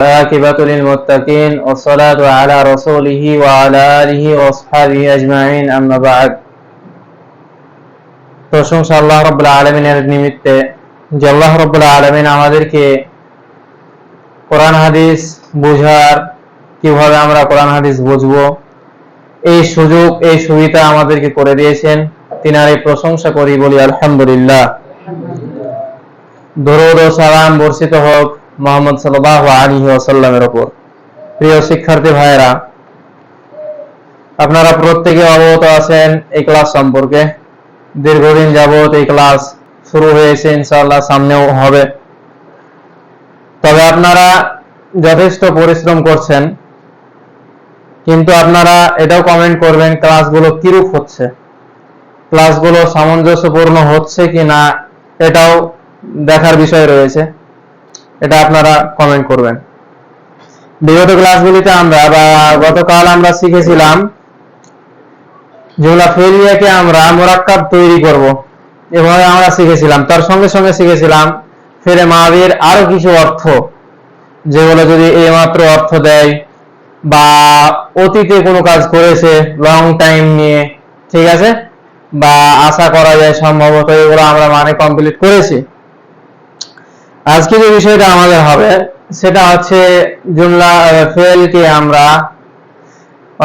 عاقبة للمتقين والصلاة على رسوله وعلى آله وأصحابه أجمعين أما بعد প্রশংসা আল্লাহ রাব্বুল আলামিনের নিমিত্তে যে আল্লাহ রাব্বুল আলামিন আমাদেরকে কোরআন হাদিস বোঝার কিভাবে আমরা কোরআন হাদিস বুঝবো এই সুযোগ এই সুবিধা আমাদেরকে করে দিয়েছেন তিনারই প্রশংসা করি বলি আলহামদুলিল্লাহ। দরুদ ও সালাম বর্ষিত হোক মুহাম্মদ সাল্লাল্লাহু আলাইহি ওয়াসাল্লামের উপর। প্রিয় শিক্ষার্থী ভাইরা, আপনারা প্রত্যেকে অবগত আছেন এই ক্লাস সম্পর্কে। দীর্ঘদিন যাবত এই ক্লাস শুরু হয়েছে, ইনশাআল্লাহ সামনেও হবে। তবে আপনারা যথেষ্ট পরিশ্রম করছেন, কিন্তু আপনারা এটাও কমেন্ট করবেন ক্লাসগুলো কিরূপ হচ্ছে, ক্লাসগুলো সামঞ্জস্যপূর্ণ হচ্ছে কি না, এটাও দেখার বিষয় রয়েছে। এটা আপনারা কমেন্ট করবেন। বিগত ক্লাসগুলিতে আমরা গতকাল আমরা শিখেছিলাম জুমলা ফেলিয়াকে আমরা মুরাক্কাব তৈরি করব, এভাবে আমরা শিখেছিলাম। তার সঙ্গে সঙ্গে শিখেছিলাম ফেলে মাদির আরো কিছু অর্থ, যেগুলো যদি এইমাত্র অর্থ দেয় বা অতীতে কোনো কাজ করেছে লং টাইম নিয়ে, ঠিক আছে, বা আশা করা যায় সম্ভবত, এগুলো আমরা মানে কমপ্লিট করেছি। আজকে যে বিষয়টা আমাদের হবে সেটা হচ্ছে জুমলা ফেলকে আমরা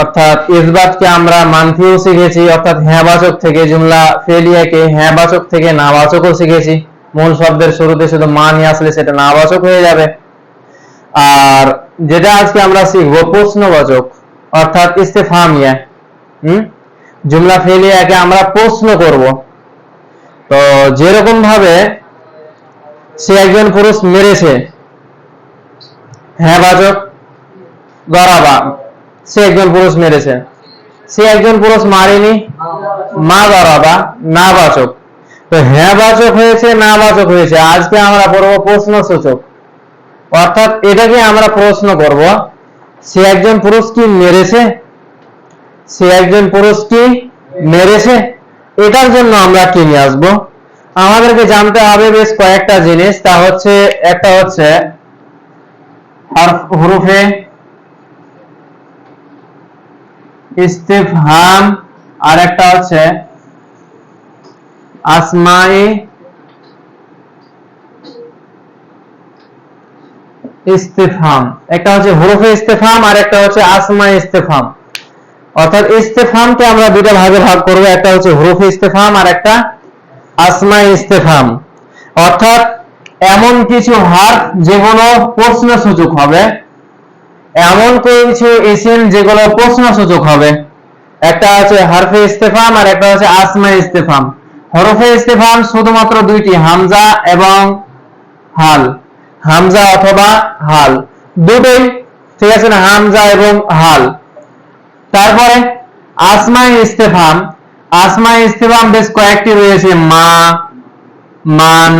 অর্থাৎ ইসবাতকে আমরা মানফিও শিখেছি, অর্থাৎ হ্যাঁবাচক থেকে জুমলা ফেলিয়াকে হ্যাঁবাচক থেকে নাবাচকও শিখেছি। মূল শব্দের শুরুতে শুধু মা নিয়ে আসলে সেটা নাবাচক হয়ে যাবে। আর যেটা আজকে আমরা শিখবো প্রশ্নবাচক অর্থাৎ ইস্তেফহামিয়া। জুমলা ফেলিয়াকে আমরা প্রশ্ন করব। তো যেরকম ভাবে সে একজন পুরুষ মেরেছে, হ্যাঁবাচক গরাবা, সে একজন পুরুষ মেরেছে। সে একজন পুরুষ মারেনি, মা গরাবা নাবাচক। তো হ্যাঁবাচক হয়েছে নাবাচক হয়েছে। আজকে আমরা পড়বো প্রশ্নসূচক, অর্থাৎ এটাকে আমরা প্রশ্ন করব, সে একজন পুরুষ কি মেরেছে, সে একজন পুরুষ কি মেরেছে, এটার জন্য আমরা কি নিয়ে আসবো। আমাদেরকে জানতে হবে বেশ কয়েকটা জিনিস। তা হচ্ছে একটা হচ্ছে হুরুফে ইস্তিফহাম, আর একটা হচ্ছে আসমাই ইস্তিফহাম। একটা হচ্ছে হুরুফে ইস্তিফহাম আর একটা হচ্ছে আসমাই ইস্তিফহাম। অর্থাৎ ইস্তিফহামকে আমরা দুটো ভাগে ভাগ করব, একটা হচ্ছে হুরুফে ইস্তিফহাম আর একটা আসমাই ইস্তিফহাম। অর্থাৎ এমন কিছু হারফ যেগুলো প্রশ্নসূচক হবে, এমন কিছু ইসিম যেগুলো প্রশ্নসূচক হবে। একটা হচ্ছে হরফে ইস্তিফহাম আর একটা হচ্ছে আসমাই ইস্তিফহাম। হরফে ইস্তিফহাম শুধুমাত্র দুইটি, হামজা এবং হাল, হামজা অথবা হাল দুটোই, ঠিক আছে না, হামজা এবং হাল। তারপরে আসমাই ইস্তিফহাম, আসমাই ইস্তিফহাম বেশ কয়েকটি রয়েছে, মা, মান,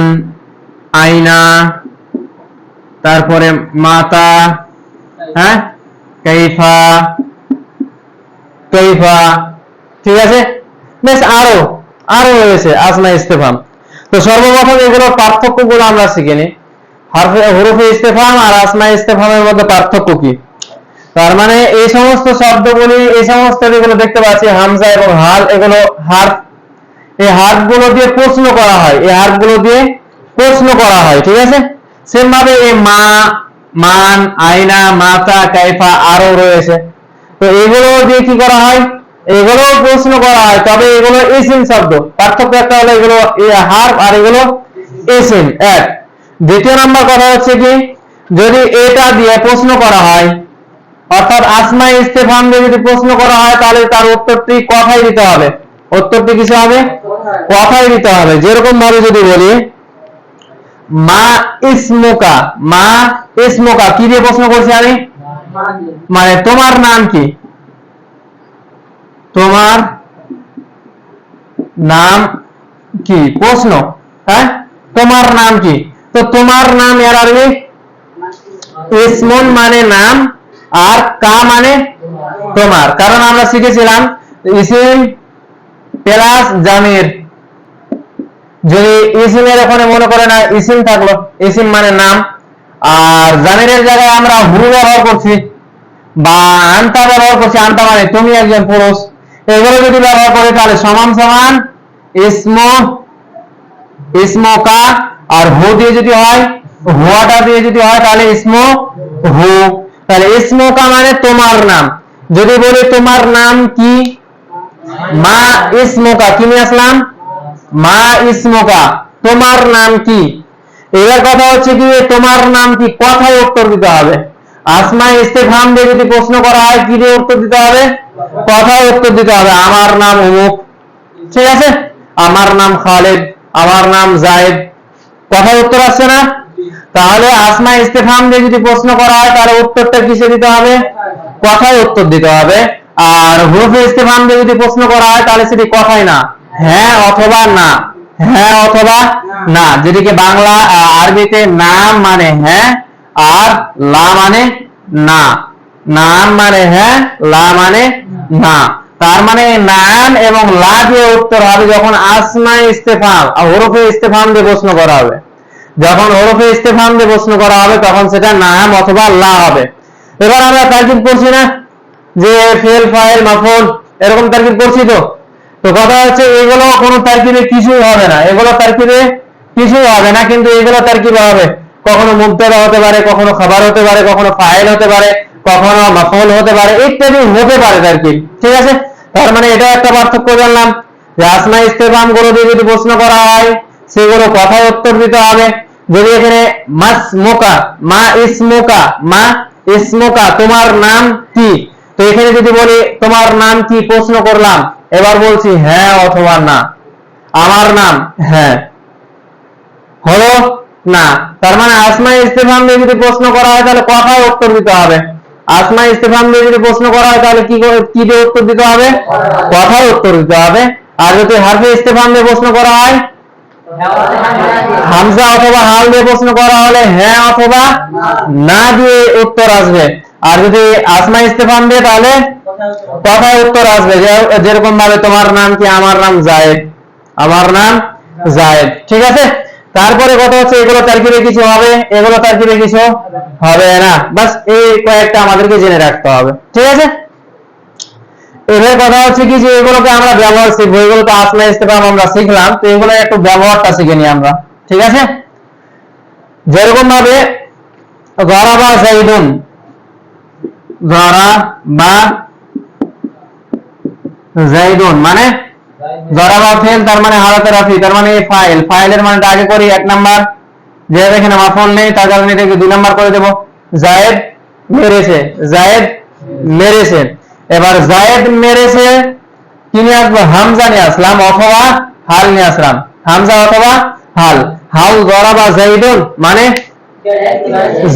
আইনা, তারপরে মাতা, হ্যাঁ, কাইফা, কাইফা, ঠিক আছে, বেশ আরো আরো রয়েছে আসমাই ইস্তিফহাম। তো সর্বপ্রথম এগুলোর পার্থক্যগুলো আমরা শিখে নিই। হুরুফে ইস্তিফহাম আর আসমাই ইস্তিফহামের মধ্যে পার্থক্য কি। তার মানে এই সমস্ত শব্দগুলি, এই সমস্ত যেগুলো দেখতে পাচ্ছি হামজা এবং হাল, এগুলো হারফ, এই হারফগুলো দিয়ে প্রশ্ন করা হয়, এই হারফগুলো দিয়ে প্রশ্ন করা হয়, ঠিক আছে। সেম ভাবে এই মা, মান, আয়না, মাতা, কাইফা আরো রয়েছে। তো এগুলো দিয়ে কি করা হয়, এগুলো প্রশ্ন করা হয়, তবে এগুলো ইসিম শব্দ। পার্থক্য একটা হলো এগুলো হারফ আর এগুলো ইসিম। এক দ্বিতীয় নাম্বার কথা হচ্ছে কি, যদি এটা দিয়ে প্রশ্ন করা হয়, অর্থাৎ আসমাই ইস্তিফহাম দিয়ে যদি প্রশ্ন করা হয়, তাহলে তার উত্তরটি কথাই দিতে হবে। উত্তরটি কিছু হবে, কথাই দিতে হবে। যেরকম ভাবে যদি বলি মা ইসমুকা, মা ইসমুকা, কি দিয়ে প্রশ্ন করছি আমি, মানে তোমার নাম কি, তোমার নাম কি, প্রশ্ন, হ্যাঁ, তোমার নাম কি। তো তোমার নাম এর আরবি ইসমুন মানে নাম, আর কা মানে তোমার। কারণ আমরা শিখেছিলাম ইসিম প্লাস জামির, যদি ইসিমের ওখানে মনে করে না ইসিম থাকলো, ইসিম মানে নাম, আর জামিরের জায়গায় আমরা হু ব্যবহার করছি বা আনতা ব্যবহার করছি, আনতা মানে তুমি একজন পুরুষ, এগুলো যদি ব্যবহার করি তাহলে সমান সমান ইসমু ইসমুকা, আর হু দিয়ে যদি হয়, হুয়াটা দিয়ে যদি হয় তাহলে ইসমু হু। তাহলে ইসমুকা মানে তোমার নাম। যদি বলি তোমার নাম কি, মা ইসমুকা, কি নিয়ে আসলাম, মা ইসমুকা, তোমার নাম কি। এবার কথা হচ্ছে কি তোমার নাম কি কথায় উত্তর দিতে হবে। আসমা ইস্তেফহাম দিয়ে যদি প্রশ্ন করা হয় কি দিয়ে উত্তর দিতে হবে, কথায় উত্তর দিতে হবে। আমার নাম অমুক, ঠিক আছে, আমার নাম খালেদ, আমার নাম জায়েদ, কথায় উত্তর আসছে না। তাহলে আসমা ইস্তেফহাম দিয়ে যদি প্রশ্ন করা হয় তাহলে উত্তরটা কিসে দিতে হবে, কথায় উত্তর দিতে হবে। আর হুরুফে ইস্তেফহাম দিয়ে যদি প্রশ্ন করা হয় তাহলে সেটি কথায় না, হ্যাঁ অথবা না, হ্যাঁ অথবা না। যেটিকে বাংলা আরবিতে নাম মানে হ্যাঁ আর লা মানে না, নাম মানে হ্যাঁ, লা মানে না। তার মানে নাম এবং লা দিয়ে উত্তর হবে যখন আসমা ইস্তেফহাম হরফে ইস্তেফহাম দিয়ে প্রশ্ন করা হবে। যখন হরফে ইস্তেফহাম দিয়ে প্রশ্ন করা হবে তখন সেটা নাম অথবা লা হবে। এবার আমরা তারকিব করছি না, যে ফেল ফাইল মাফউল এরকম তারকিব করছি। তো তো কথা হচ্ছে এগুলো কোনো তারকিবে কিছুই হবে না, এগুলো তারকিবে কিছুই হবে না, কিন্তু এগুলো তারকিবে হবে। কখনো মুবতাদা হতে পারে, কখনো খাবার হতে পারে, কখনো ফাইল হতে পারে, কখনো মাফউল হতে পারে, ইত্যাদি হতে পারে তারকিব, ঠিক আছে। তার মানে এটা একটা পার্থক্য জানলাম যে আসমা ইস্তেফহাম গুলো দিয়ে যদি প্রশ্ন করা হয় সেগুলো কথায় উত্তর দিতে হবে। যদি এখানে মাসমুকা, মা ইসমুকা, মা ইসমুকা, তোমার নাম কি, তো এখানে যদি বলি তোমার নাম কি প্রশ্ন করলাম, এবার বলছি হ্যাঁ অথবা না। আমার নাম হ্যাঁ, হলো না। তার মানে আসমা ইস্তেফহাম দিয়ে যদি প্রশ্ন করা হয় তাহলে কথায় উত্তর দিতে হবে। আসমা ইস্তেফহাম দিয়ে যদি প্রশ্ন করা হয় তাহলে কি দিয়ে উত্তর দিতে হবে, কথায় উত্তর দিতে হবে। আর যদি হারফে ইস্তেফহাম দিয়ে প্রশ্ন করা হয়, হামজা অথবা হাল দিয়ে প্রশ্ন করা হলে হ্যাঁ অথবা না দিয়ে উত্তর আসবে। আর যদি আসমা ইস্তেফহাম দিয়ে তাহলে কথায় উত্তর আসবে, যেরকম ভাবে তোমার নাম কি, আমার নাম জায়েদ, আমার নাম জায়েদ, ঠিক আছে। তারপরে কথা হচ্ছে এগুলো তারকিবে কিছু হবে, এগুলো তারকিবে কিছু হবে না, বাস এই কয়েকটা আমাদেরকে জেনে রাখতে হবে, ঠিক আছে। এবার কথা হচ্ছে কি যে এগুলোকে আমরা ব্যবহার শিখবো, এগুলো তো আসমা ইস্তেফহাম আমরা শিখলাম, তো এগুলো একটু ব্যবহারটা শিখে নিই আমরা, ঠিক আছে। যেরকম ভাবে যারাবা যাইদুন, যারাবা যাইদুন মানে যারাবা ফেল, তার মানে হালাতে রাফি, তার মানে ফাইল, ফাইলের মানটা আগে করি 1 নাম্বার, যেহেতু এখানে মাফউল নেই তার কারণে এটাকে 2 নাম্বার করে দেব। জায়েদ মেরেছে, জায়েদ মেরেছে। এবার জায়েদ মেরেছে কি নিয়ে আসবো, হামজা নিয়ে আসলাম অথবা হাল নিয়ে আসলাম, হামজা অথবা হাল। হাল যারাবা যাইদুন মানে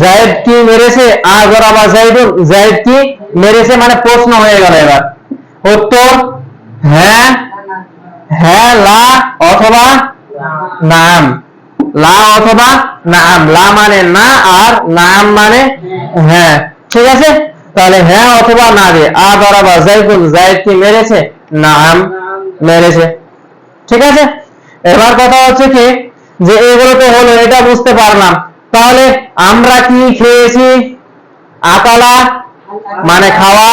জায়েদ কি মেরেছে, আ যারাবা যাইদুন, জায়েদ কি মেরেছে মানে প্রশ্ন হয়ে গেল। এবার উত্তর হ্যাঁ, হ্যাঁ লা অথবা নাম, লা অথবা নাম। লা মানে না আর নাম মানে হ্যাঁ, ঠিক আছে। তাহলে হ্যাঁ অথবা না দিয়ে আ যারাবা যাইদুন, জায়েদ কি মেরেছে, নাম মেরেছে, ঠিক আছে। এবার কথা হচ্ছে কি যে এগুলো তো হলো, এটা বুঝতে পারলাম। তাহলে আমরা কি খেয়েছি, আকালা মানে খাওয়া,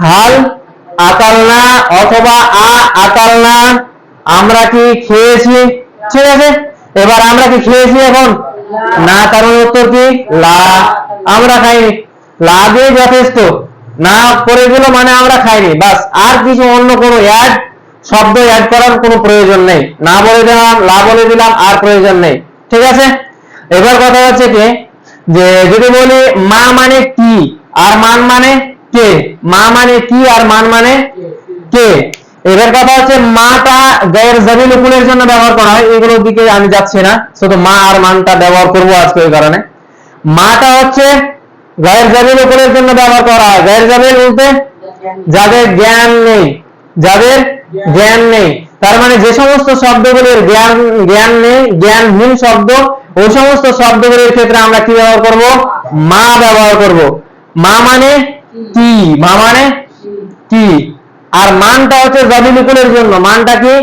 হাল আকালনা অথবা আ আকালনা, আমরা কি খেয়েছি, ঠিক আছে। এবার আমরা কি খেয়েছি এখন, না, কারণ উত্তর কি লা, আমরা খাইনি। লা দিয়ে যথেষ্ট, না করে দিল মানে আমরা খাইনি, বাস। আর কিছু অন্য কোনো অ্যাড শব্দ অ্যাড করার কোনো প্রয়োজন নেই, না বলে দিলাম, লা বলে দিলাম, আর প্রয়োজন নেই, ঠিক আছে। এবার কথা হচ্ছে কি যে যদি বলি মা মানে কি আর মান মানে কে, মা মানে কি আর মান মানে কে। এবার কথা হচ্ছে মাটা গায়ের জামিল উকুলের জন্য ব্যবহার করা হয়, এগুলোর দিকে আমি যাচ্ছি না, শুধু মা আর মানটা ব্যবহার করবো আজকে ওই কারণে। মাটা হচ্ছে গায়ের জামিল উকুলের জন্য ব্যবহার করা হয়। গায়ের জামিল বলতে যাদের জ্ঞান নেই, যাদের জ্ঞান নেই, তার মানে যে সমস্ত শব্দগুলির জ্ঞান নেই, জ্ঞানহীন শব্দ, ওই সমস্ত শব্দগুলির ক্ষেত্রে আমরা কি ব্যবহার করব, মা ব্যবহার করব। মা মানে কি, মা মানে কি। আর মানটা হচ্ছে জাবিলুকুলের জন্য, মানটা কি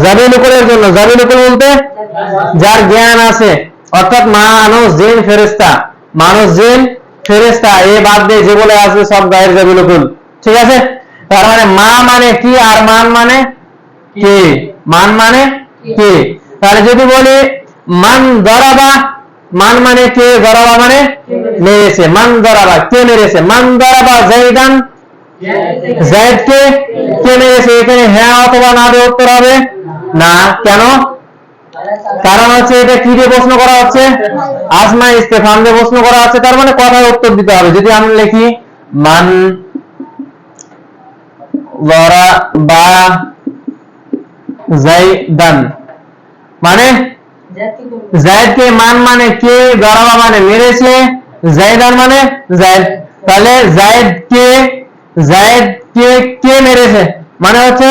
জাবিলুকুলের জন্য। জাবিলুকুল বলতে যার জ্ঞান আছে, অর্থাৎ মানুষ জিন ফেরেশতা, মানুষ জিন ফেরেশতা এ বাদ দিয়ে যেগুলো আছে সব গায়ের জাবিলকুল। ঠিক আছে, তার মানে মা মানে কি আর মান মানে কি, মান মানে কি। তাহলে যদি বলি মান দরাবা, মান মানে কে, দরাবা মানে মেরেছে, মান দরাবা কে মেরেছে, মান দরাবা জাইদান, জাইদকে কে মেরেছে। এখানে হ্যাঁ অথবা না দিয়ে উত্তর হবে না। কেন? কারণ হচ্ছে এটা কি দিয়ে প্রশ্ন করা হচ্ছে, আসমা ইস্তেফহাম দিয়ে প্রশ্ন করা হচ্ছে, তার মানে কথার উত্তর দিতে হবে। যদি আমি লিখি মান দরাবা জাইদান, মানে জায়েদকে, মান মানে কে, দরাবা মানে মেরেছে, জাইদান মানে জায়েদ। তাহলে জায়েদকে, জায়েদকে কে মেরেছে, মানে হচ্ছে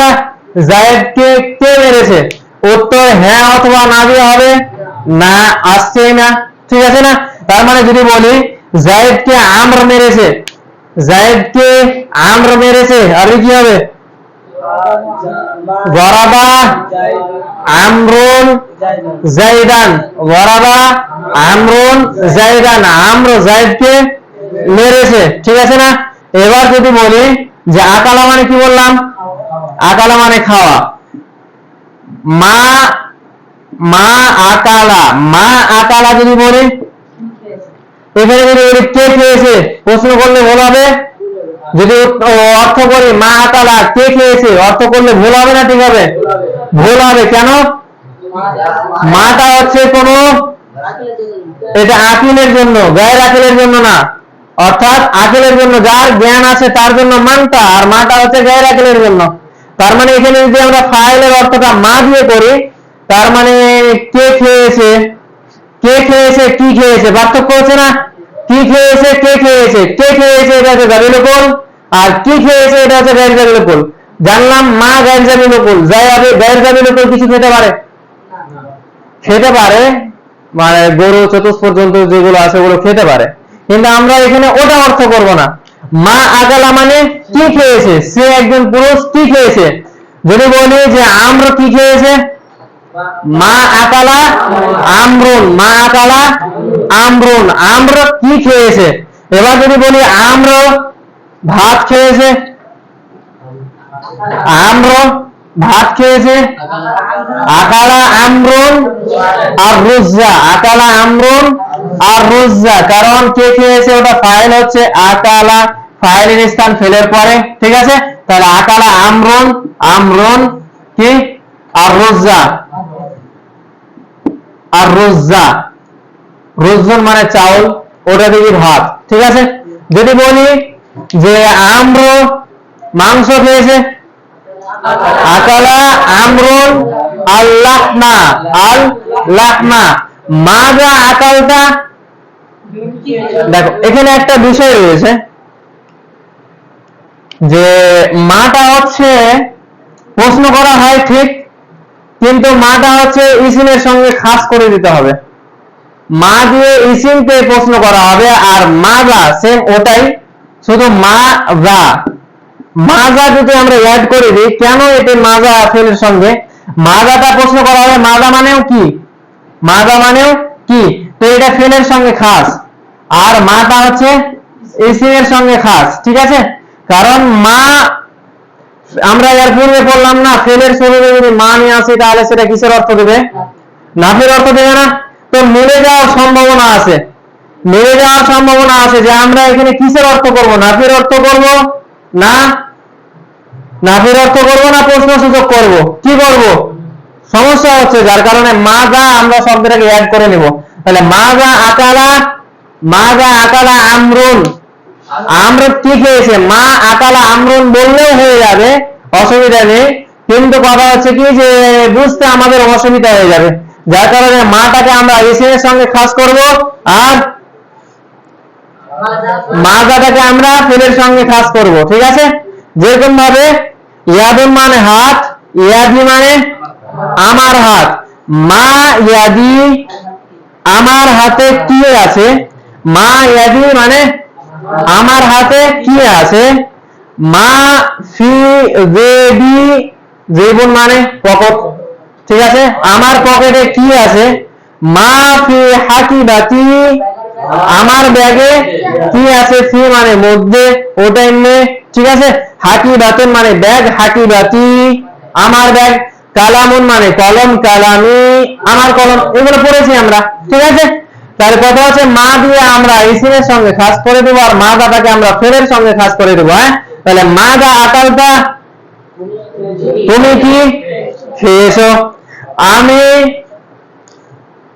জায়েদকে কে মেরেছে। উত্তর হ্যাঁ অথবা না দিয়ে হবে না, আসছে না। ঠিক আছে না? তার মানে যদি বলি জায়েদকে আমর মেরেছে, জায়েদকে আমর মেরেছে, আর কি হবে, গরাবা আমরুন জাইদান, গরাবা আমরুন জাইদান, আমর জায়েদকে মেরেছে। ঠিক আছে না? এবার যদি বলি যে আকালা মানে কি বললাম, আকালা মানে খাওয়া, মা মা আকালা, মা আকালা যদি বলি, এখানে যদি বলি কে খেয়েছে, প্রশ্ন করলে ভুল হবে। যদি অর্থ করি মা আকালা কে খেয়েছে, অর্থ করলে ভুল হবে না ঠিক হবে, ভুল হবে। কেন? মাটা হচ্ছে কোন, এটা আকিলের জন্য, গায়ের আকিলের জন্য না। অর্থাৎ আকিলের জন্য, যার জ্ঞান আছে তার জন্য মানটা, আর মাটা হচ্ছে গায়ের আকিলের জন্য। তার মানে এখানে যদি আমরা ফাইলের অর্থটা মা দিয়ে করি, তার মানে কে খেয়েছে, কে খেয়েছে কি খেয়েছে, পার্থক্য হচ্ছে না। কি খেয়েছে কে খেয়েছে, কে খেয়েছে এটা হচ্ছে জাবিলকুল, আর কি খেয়েছে এটা হচ্ছে গায়ের জাবিলকুল। জানলাম মা গায়ের জাবিলকুল, গায়ের জাবিলকুল কিছু খেতে পারে, খেতে পারে, মানে গরু চতুষ্পদ জন্তু যেগুলো আছে ওগুলো খেতে পারে, কিন্তু আমরা এখানে ওটা অর্থ করব না। মা আকালা মানে কি খেয়েছে, সে একজন পুরুষ কি খেয়েছে। যদি বলি যে আমরা কি খেয়েছে, মা আকালা আমরুন, মা আকালা আমরুন, আমরা কি খেয়েছে। এবার যদি বলি আমরা ভাত খেয়েছে, আমরা ভাত খেয়েছে, আকালা আমরুন আর রুজ্জা, আকালা আমরুন আর রুজ্জা, কারণ কে খেয়েছে ওটা ফাইল হচ্ছে, আকালা ফাইলের স্থান ফেলের পরে। ঠিক আছে, তাহলে আকালা আমরুন, আমরুন কি, আর রুজ্জা, আর রুজ্জা, রুজ্জুন মানে চাউল, ওটা দিবি ভাত। ঠিক আছে, যদি বলি যে আম্র মাংস খেয়েছে, আকালা আমরুন আল লাহমা, আল লাহমা, মাজা আকালটা। দেখো এখানে একটা বিষয় রয়েছে যে মাটা হচ্ছে প্রশ্ন করা হয় ঠিক, কিন্তু মাটা হচ্ছে ইসিমের সঙ্গে খাস করে দিতে হবে। মা দিয়ে ইসিমকে প্রশ্ন করা হবে, আর মাজা সেম ওটাই, শুধু মাজা, মাজা যদি আমরা অ্যাড করে দিই, কেন এতে মাজা ফেলের সঙ্গে মাজাটা প্রশ্ন করা হবে, মাজা মানেও কি, মাজা মানেও কি, তো এটা ফেলের সঙ্গে খাস, আর মাটা হচ্ছে ইসিমের সঙ্গে খাস। ঠিক আছে, কারণ মা আমরা এর পূর্বে বললাম না, ফেলের শরীরে যদি মা নিয়ে আসে তাহলে সেটা কিসের অর্থ দেবে, নাফের অর্থ দেবে না। তো মিলে যাওয়ার সম্ভাবনা আছে, মিলে যাওয়ার সম্ভাবনা আছে যে আমরা এখানে কিসের অর্থ করব, নাফের অর্থ করব না, নাফের অর্থ করব না প্রশ্নসূচক করব, কি করব, সমস্যা হচ্ছে, যার কারণে মাজা আমরা শব্দটাকে অ্যাড করে নিব। তাহলে মাজা আকালা, মাজা আকালা আমরুন, আমরা কি খেয়েছে, মা আকালা আমরুন বললেও হয়ে যাবে, অসুবিধা নেই, কিন্তু কথা হচ্ছে কি যে বুঝতে আমাদের অসুবিধা হয়ে যাবে, যার কারণে মাটাকে আমরা ইসিমের সঙ্গে খাস করব, আর মাজাটাকে আমরা ফেলের সঙ্গে খাস করব। ঠিক আছে, যেরকম ভাবে ইয়াদুন মানে হাত, ইয়াদি মানে আমার হাত, মা ইয়াদি আমার হাতে কি আছে, মা ইয়াদি মানে আমার হাতে কি আছে, মা ফি জেবি, জেবুন মানে পকেট। ঠিক আছে, আমার পকেটে কি আছে, মা ফি হাকিবাতি, আমার ব্যাগে কি আছে, ফি মানে মধ্যে, ওটা এমনি, ঠিক আছে। হাকিবাতুন মানে ব্যাগ, হাকিবাতি আমার ব্যাগ, কালামুন মানে কলম, কালামি আমার কলম, এগুলো পড়েছি আমরা, ঠিক আছে। তাহলে কথা হচ্ছে মা দিয়ে আমরা ইসিমের সঙ্গে খাস করে দেবো, আর মা দাটাকে আমরা ফেরের সঙ্গে খাস করে দেবো। হ্যাঁ, তাহলে মা দা আকালটা, তুমি কি খেয়েছো, আমি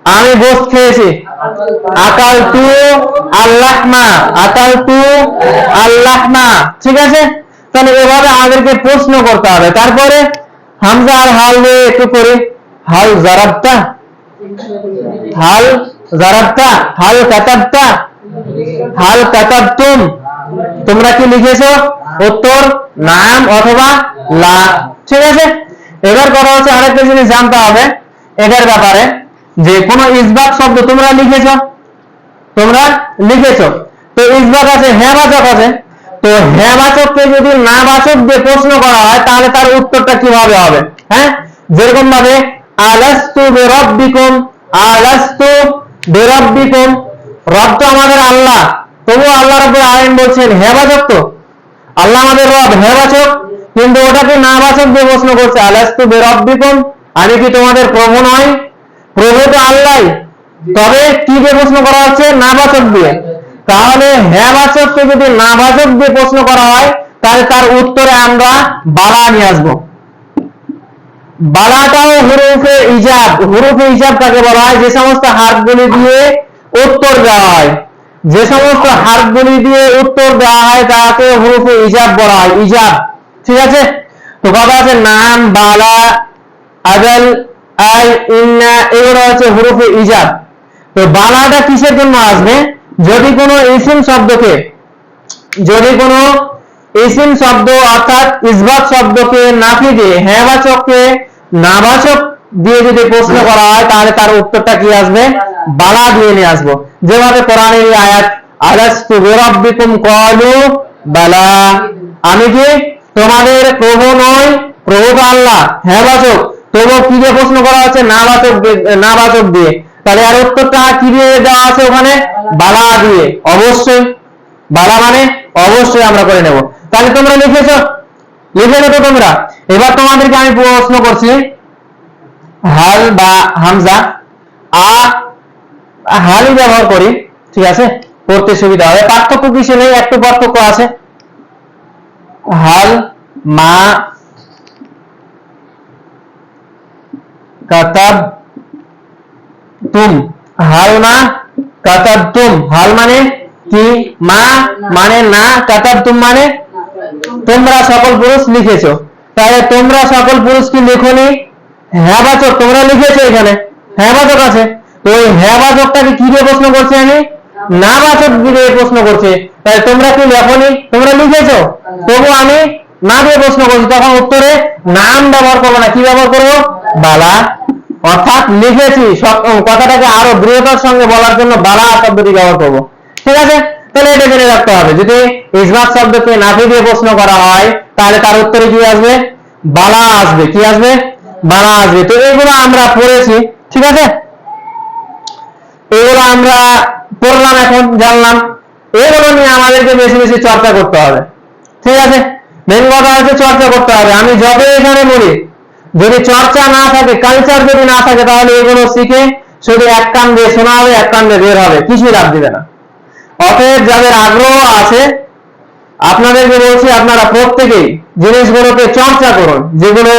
আমি গোশত খেয়েছি, আকাল তু আল্লাহমা, আকাল তু আল্লাহমা, ঠিক আছে। তাহলে এভাবে আমাদেরকে প্রশ্ন করতে হবে। তারপরে হামজা আর হাল দিয়ে একটু করি। হাল জারাবতা, হাল জারাবতা, হাল কাতাবতা, হাল কাতাবতুম, তোমরা কি লিখেছো, উত্তর নাম অথবা লা, ঠিক আছে। এবার কথা হচ্ছে আরেকটা জিনিস জানতে হবে এটার ব্যাপারে, যে কোন ইসবাত শব্দ তোমরা লিখেছো, তোমরা লিখেছো, তো ইসবাত আছে, হ্যাঁ বাচক আছে, তো হ্যাঁ বাচককে যদি না বাচক দিয়ে প্রশ্ন করা হয় তাহলে তার উত্তরটা কিভাবে হবে। হ্যাঁ, যেরকম ভাবে আলাস্তু বিরাব্বিকুম, আলাস্তু বিরাব্বিকুম, রব তো আমাদের আল্লাহ, তবু আল্লাহ রাব্বুল আলামিন বলছেন হ্যাঁ বাচক, তো আল্লাহ আমাদের রব, হ্যাঁ বাচক, কিন্তু ওটাকে না বাচক দিয়ে প্রশ্ন করছে, আলাস্তু বিরাব্বিকুম, আমি কি তোমাদের প্রভু নই, প্রভু তো আল্লাহ, তবে কি দিয়ে প্রশ্ন করা হচ্ছে, না বাচক দিয়ে। তাহলে হ্যাঁ বাচককে যদি না বাচক দিয়ে প্রশ্ন করা হয় তাহলে তার উত্তরে আমরা বালা নিয়ে আসবো। বালাটাও হুরুফে ইজাব, হুরুফে ইজাব কাকে বলা হয়, যে সমস্ত হারফগুলি দিয়ে উত্তর দেওয়া হয়, যে সমস্ত হারফগুলি দিয়ে উত্তর দেওয়া হয় তাকে হুরুফে ইজাব বলা হয়, ইজাব, ঠিক আছে। তো কথা আছে নাম, বালা, আজাল, আই, ইন্না, এগুলো হচ্ছে হুরুফে ইজাব। তো বালাটা কিসের জন্য আসবে, যদি কোনো ইসিম শব্দকে, যদি কোনো ইসিম শব্দ অর্থাৎ ইসবাত শব্দকে নাফি দিয়ে হ্যাঁ বাচককে না বাচক দিয়ে যদি প্রশ্ন করা হয় তাহলে তার উত্তরটা কি আসবে, বালা দিয়ে নিয়ে আসবো। যেভাবে কোরআনের এই আয়াত আলাস্তু বিরাব্বিকুম ক্বালু বালা, আমি কি তোমাদের প্রভু নই, প্রভু তো আল্লাহ, হ্যাঁ বাচক, তবুও কি দিয়ে প্রশ্ন করা হচ্ছে, না বাচক, না বাচক দিয়ে। তাহলে আর উত্তরটা কি দিয়ে দেওয়া আছে ওখানে, বালা দিয়ে, অবশ্যই বালা মানে অবশ্যই আমরা করে নেব। তাহলে তোমরা লিখেছো, লিখে নেবো তোমরা। এবার তোমাদেরকে আমি প্রশ্ন করছি, হাল বা হামজা, হালই ব্যবহার করি, ঠিক আছে, পড়তে সুবিধা হবে। পার্থক্য কিছু নেই, একটু পার্থক্য আছে। হাল মা কাতাব তুম, হাল মা কাতাব তুম, হাল মানে কি, মা মানে না, কাতাব তুম মানে তোমরা সকল পুরুষ লিখেছো। তাহলে তোমরা সকল পুরুষ কি লেখনি, হ্যাঁ বাচক, তোমরা লিখেছো, এখানে হ্যাঁ বাচক আছে, তো ওই হ্যাঁ বাচকটাকে কি দিয়ে প্রশ্ন করছে, আমি না বাচক দিয়ে প্রশ্ন করছে। তাহলে তোমরা কি লেখনি, তোমরা লিখেছো, তবু আমি না দিয়ে প্রশ্ন করছি, তখন উত্তরে নাম ব্যবহার করবো না, কি ব্যবহার করবো, বালা, অর্থাৎ লিখেছি, কথাটাকে আরো দৃঢ়তার সঙ্গে বলার জন্য বালা শব্দটি ব্যবহার করবো, ঠিক আছে। তাহলে এটা জেনে রাখতে হবে, যদি ইসবাত শব্দকে নাফি দিয়ে প্রশ্ন করা হয় তাহলে তার উত্তরে কি আসবে, বালা আসবে, কি আসবে, বালা আসবে। তো এগুলো আমরা পড়েছি, ঠিক আছে, এগুলো আমরা পড়লাম, এখন জানলাম, এগুলো নিয়ে আমাদেরকে বেশি বেশি চর্চা করতে হবে, ঠিক আছে। মেন কথা হচ্ছে চর্চা করতে হবে। আমি যবে এখানে বলি, যদি চর্চা না থাকে, কালচার যদি না থাকে, তাহলে এগুলো শিখে শুধু এক কান দিয়ে শোনা হবে, এক কান দিয়ে বের হবে, কিছুই লাভ দিবে না। অতএব যাদের আগ্রহ আছে আপনাদেরকে বলছি, আপনারা প্রত্যেকেই জিনিসগুলোকে চর্চা করুন, যেগুলো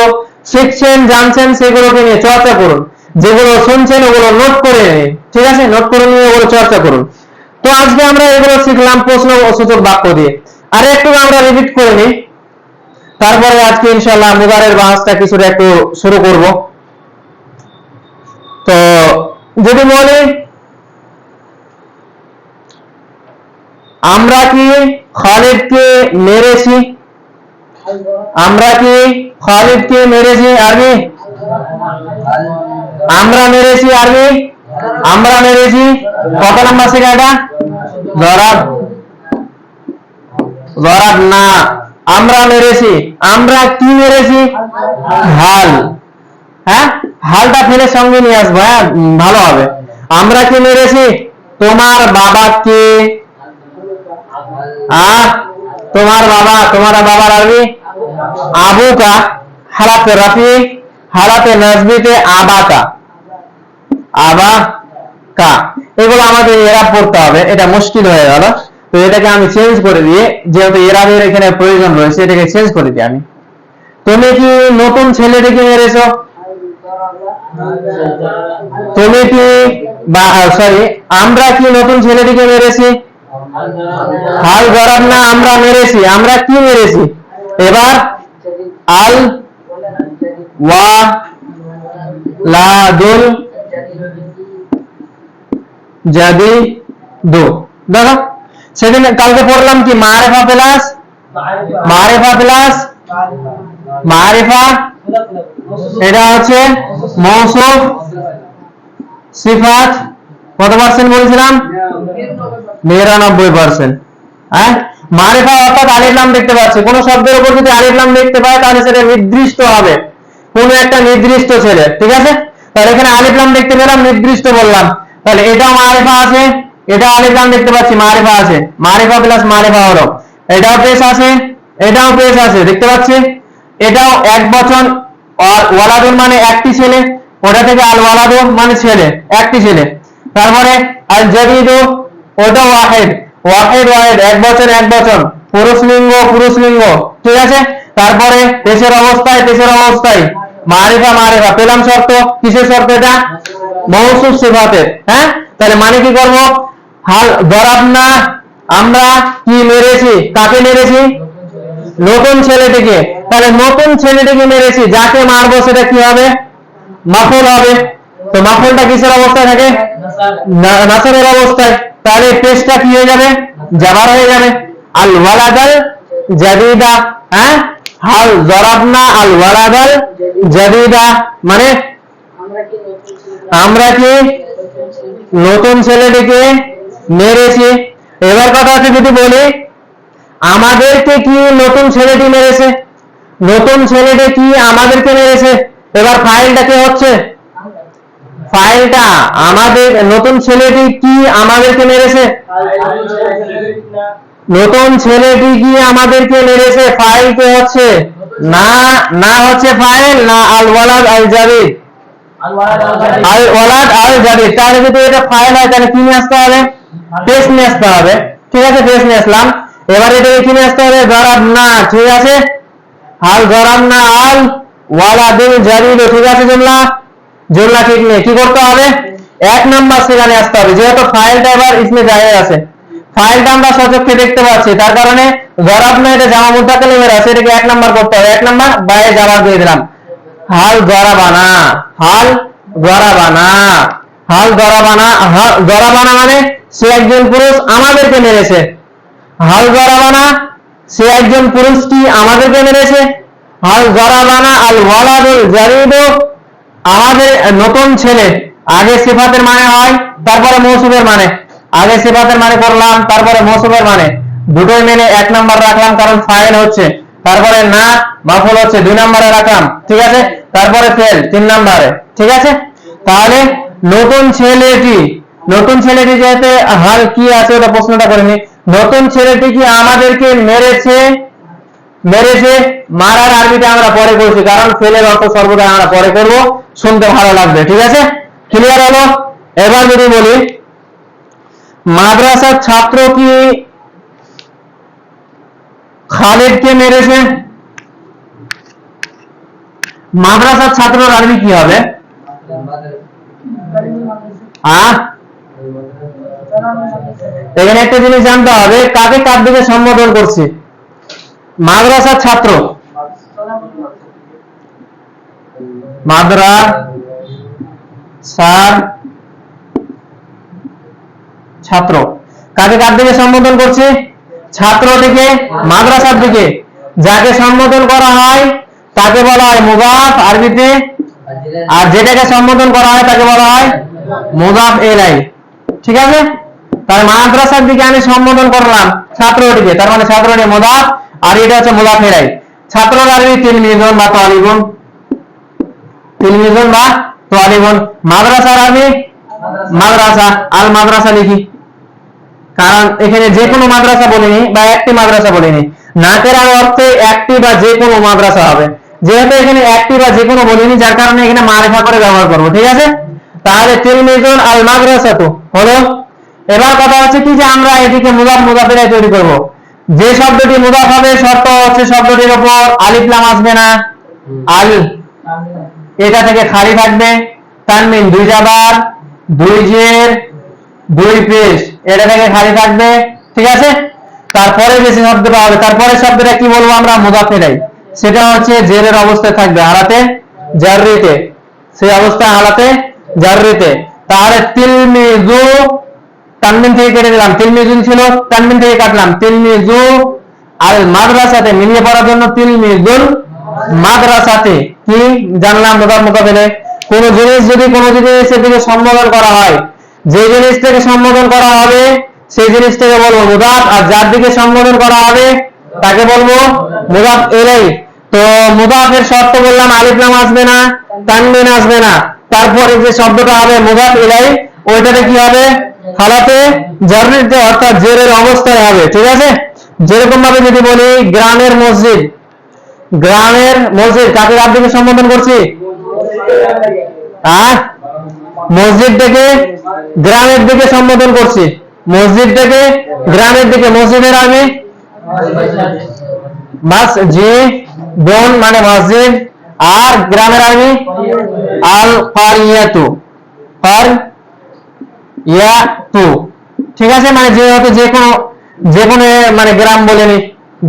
শিখছেন জানছেন সেগুলোকে নিয়ে চর্চা করুন, যেগুলো শুনছেন ওগুলো নোট করে নিন, ঠিক আছে, নোট করে নিয়ে ওগুলো চর্চা করুন। তো আজকে আমরা এগুলো শিখলাম প্রশ্ন ও সূচক বাক্য দিয়ে, আর একটু আমরা রিপিট করে নিই, তারপরে আজকে ইনশাআল্লাহ মুদারের বাহাসটা কিছুটা একটু শুরু করব। তো যদি বলি, আমরা কি খালিদকে মেরেছি, আমরা কি খালিদকে মেরেছি, আরবি আমরা মেরেছি, আরবি আমরা মেরেছি, কত নাম্বার শেখা এটা, জরাব, জরাব না, আমরা মেরেছি, আমরা কি মেরেছি, হাল, হ্যাঁ, হালটা ফেলে সঙ্গে নিয়ে আসবো, হ্যাঁ ভালো হবে। আমরা কি মেরেছি? তোমার বাবাকে, তোমার বাবা, তোমার বাবার আরবি আবুকা, হালাতে রাফি, হালাতে নাজবিতে আবাকা, আবাকা। এগুলো আমাদের এরাব পড়তে হবে, এটা মুশকিল হয়ে গেল। তো এটাকে আমি চেঞ্জ করে দিয়ে, যেহেতু এরাবের এখানে প্রয়োজন রয়েছে, এটাকে চেঞ্জ করে দিই আমি। তুমি কি নতুন ছেলেটিকে মেরেছো? তুমি কি, সরি, আমরা কি নতুন ছেলেটিকে মেরেছি? হাল গরব না, আমরা মেরেছি, আমরা কি মেরেছি? এবার আল ওয়ালাদুল জাদিদু। দেখো সেদিন কালকে পড়লাম কি, মারিফা প্লাস মারিফা প্লাস মারিফা, এটা হচ্ছে মৌসুফ সিফাত। কত পার্সেন্ট বলছিলাম? 99%। হ্যাঁ, মারিফা অর্থাৎ আলিফ লাম দেখতে পাচ্ছি, কোন শব্দের উপর যদি আলিফ লাম দেখতে পাই তাহলে সেটা নির্দিষ্ট হবে, কোন একটা নির্দিষ্ট ছেলে, ঠিক আছে? তাহলে এখানে আলিফ লাম দেখতে পেলাম, নির্দিষ্ট বললাম, তাহলে এটাও মারিফা আছে, এটাও আলিফ লাম দেখতে পাচ্ছি, মারিফা আছে, মারিফা প্লাস মারিফা হলো। এটাও পেশ আছে, এটাও পেশ আছে, দেখতে পাচ্ছি। এটাও এক বচন, ওয়ালাদুন মানে একটি ছেলে, ওটা থেকে আল ওয়ালাদু মানে ছেলে, একটি ছেলে। তারপরে আল জাদিদু, ওটা ওয়াহিদ, ওয়াহিদ ওয়াহিদ, এক বচন এক বচন, পুরুষলিঙ্গ পুরুষলিঙ্গ, ঠিক আছে? তারপরে পেশের অবস্থায়, পেশের অবস্থায় মারিফা মারিফা পেলাম। শর্ত, কিসের শর্ত? এটা মৌসুফ সিফাতের। হ্যাঁ, তাহলে মানে কি করব? হাল দরাবনা, আমরা কি মেরেছি? কাকে মেরেছি? নতুন ছেলেটিকে। তাহলে নতুন ছেলেটিকে মেরেছি, যাকে মারবো সেটা কি হবে? মাফুল হবে। তো মাফুলটা কিসের অবস্থায় থাকে? নাসরের অবস্থায়। তাহলে পেশটা কি হয়ে যাবে? জাবার হয়ে যাবে। আল ওয়ালাদাল জাদিদা, হ্যাঁ, হাল জরাবনা আল ওয়ালাদাল জাদিদা, মানে আমরা কি নতুন ছেলেটিকে মেরেছি। এবার কথা হচ্ছে, যদি বলি আমাদেরকে কি নতুন ছেলেটি মেরেছে, নতুন ছেলেটি কি আমাদেরকে মেরেছে, এবার ফাইলটা কি হচ্ছে? ফাইলটা আমাদের, নতুন ছেলেটি কি আমাদেরকে মেরেছে, নতুন ছেলেটি কি আমাদেরকে মেরেছে, ফাইল কে হচ্ছে? না, না হচ্ছে ফাইল, না আল ওয়ালাদ আল জাদিদ, আল ওয়ালাদ আল জাদিদ। তাহলে যদি এটা ফাইল হয় তাহলে কি নিয়ে আসতে হবে? পেশ নিয়ে আসতে হবে, ঠিক আছে? পেশ নিয়ে আসলাম। এবার এটা কি নিয়ে আসতে হবে? জরাবনা, ঠিক আছে? হাল জরাবনা আল ওয়ালাদুল জাদিদ, ঠিক আছে? জুমলা, জুমলা ঠিক নেই, কি করতে হবে? এক নাম্বার সেখানে আসতে হবে, যেহেতু ফাইলটা এবার ইসমে জায়গায় আছে, ফাইলটা আমরা সচক্ষে দেখতে পাচ্ছি, তার কারণে জরাবনা এটা জামা মুতাকাল্লিমের আছে, এটাকে এক নাম্বার করতে হবে। এক নাম্বার বাইরে জবাব দিয়ে দিলাম, হাল জরাবানা, হাল জরাবানা, হাল জরাবানা। জরাবানা মানে সে একজন পুরুষ আমাদেরকে মেরেছে, হাল জরাবানা সে একজন পুরুষ কি আমাদেরকে মেরেছে। হাল জরাবানা আল ওয়ালাদুল জাদিদু, আমাদের নতুন ছেলে। আগে সিফাতের মানে হয়, তারপরে মৌসুফের মানে, আগে সিফাতের মানে করলাম, তারপরে মৌসুফের মানে, দুটোই মেনে এক নাম্বার রাখলাম কারণ ফাইল হচ্ছে, তারপরে না মাফুল হচ্ছে 2 নম্বরে রাখলাম, ঠিক আছে? তারপরে ফেল 3 নম্বরে, ঠিক আছে? তাহলে নতুন ছেলেটি, নতুন ছেলেটি যেহেতু হাল কি আছে ওটা প্রশ্নটা করিনি, নতুন ছেলেটি কি আমাদেরকে মেরেছে, মেরেছে। মারার আরবিটা আমরা পরে করছি, কারণ ফেলের অর্থ সর্বদা আমরা পরে করব, শুনতে ভালো লাগবে, ঠিক আছে? ক্লিয়ার হলো? এবার যদি বলি মাদ্রাসার ছাত্র কি খালিদকে মেরেছে, মাদ্রাসার ছাত্রের আরবি কি হবে? এখানে একটা জিনিস জানতে হবে, কাকে কার দিকে সম্বোধন করছি? মাদ্রাসার ছাত্র, মাদ্রাসার ছাত্র, কাকে কার দিকে সম্বোধন করছে? ছাত্রটিকে, মাদ্রাসার দিকে। যাকে সম্বোধন করা হয় তাকে বলা হয় মুদাফ আরবিতে, আর যেটাকে সম্বোধন করা হয় তাকে বলা হয় মুদাফ ইলাইহি, ঠিক আছে? তাই মাদ্রাসার দিকে আমি সম্বোধন করলাম ছাত্রটিকে, তার মানে ছাত্রটি মুদাফ, আর এটা হচ্ছে মুদাফ ইলাইহি। ছাত্রর আরবি তিলমিজুন বা তালিবুন, তিলমিজুন বা তালিবুন। মাদ্রাসার আমি মাদ্রাসা, আল মাদ্রাসা লিখি, কারণ এখানে যে কোনো মাদ্রাসা বলিনি বা একটি মাদ্রাসা বলিনি, নাকেরার অর্থে একটি বা যে কোনো মাদ্রাসা হবে, যেহেতু এখানে একটি বা যে কোনো বলিনি যার কারণে এখানে মারিফা করে ব্যবহার করব, ঠিক আছে। তাহলে তিলমিজুন আল মাদ্রাসাতু হলো। এবার কথা হচ্ছে কি যে আমরা এদিকে মুদাফ মুদাফ ইলাইহি তৈরি করব। যে শব্দটি মুদাফ হবে শর্ত হচ্ছে শব্দটির উপর আলিফ লাম আসবে না, আলিফ এটা থেকে খালি থাকবে, তানমিন দুই জাবার দুই জের দুই পেশ এটা থেকে খালি থাকবে, ঠিক আছে। তারপরে যে শব্দটা হবে, তারপরে শব্দটা কি বলবো আমরা, মুদাফ ইলাইহি, সেটা হচ্ছে জেরের অবস্থায় থাকবে, হালাতে জাররিতে, সেই অবস্থায় হালাতে জাররিতে। তাহলে তিলমিজু তানমিন থেকে কেটে দিলাম, তিলমিজুন ছিল তানমিন থেকে কাটলাম, তিলমিজু আল মাদ্রাসাতে মিলিয়ে পড়ার জন্য তিলমিজুল মাদ্রাসাতে কি জানলাম, মুদাফ মুদাফ ইলাইহি। কোন জিনিস যদি কোন জিনিসের দিকে সম্বোধন করা হয়, যে জিনিসটাকে সম্বোধন করা হবে সেই জিনিসটাকে বলবো মুদাফ, আর যার দিকে সম্বোধন করা হবে তাকে বলবো মুদাফ ইলাইহি। তো মুদাফের শর্ত বললাম আলিফ লাম আসবে না, তানবিন আসবে না, তারপরে যে শব্দটা হবে মুদাফ ইলাইহি ওইটাতে কি হবে, হালাতে জাররিতে অর্থাৎ জেরের অবস্থায় হবে, ঠিক আছে। যেরকম ভাবে যদি বলি গ্রামের মসজিদ, গ্রামের মসজিদ কাকে কার দিকে সম্বোধন করছি, মসজিদটাকে গ্রামের দিকে সম্বোধন করছি, মসজিদটাকে গ্রামের দিকে, মসজিদের আমি মসজিদুন মানে মসজিদ, আর গ্রামের আমি আল কারিয়াতু, কারিয়াতু, ঠিক আছে। মানে যেহেতু যে কোনো মানে গ্রাম বলেনি,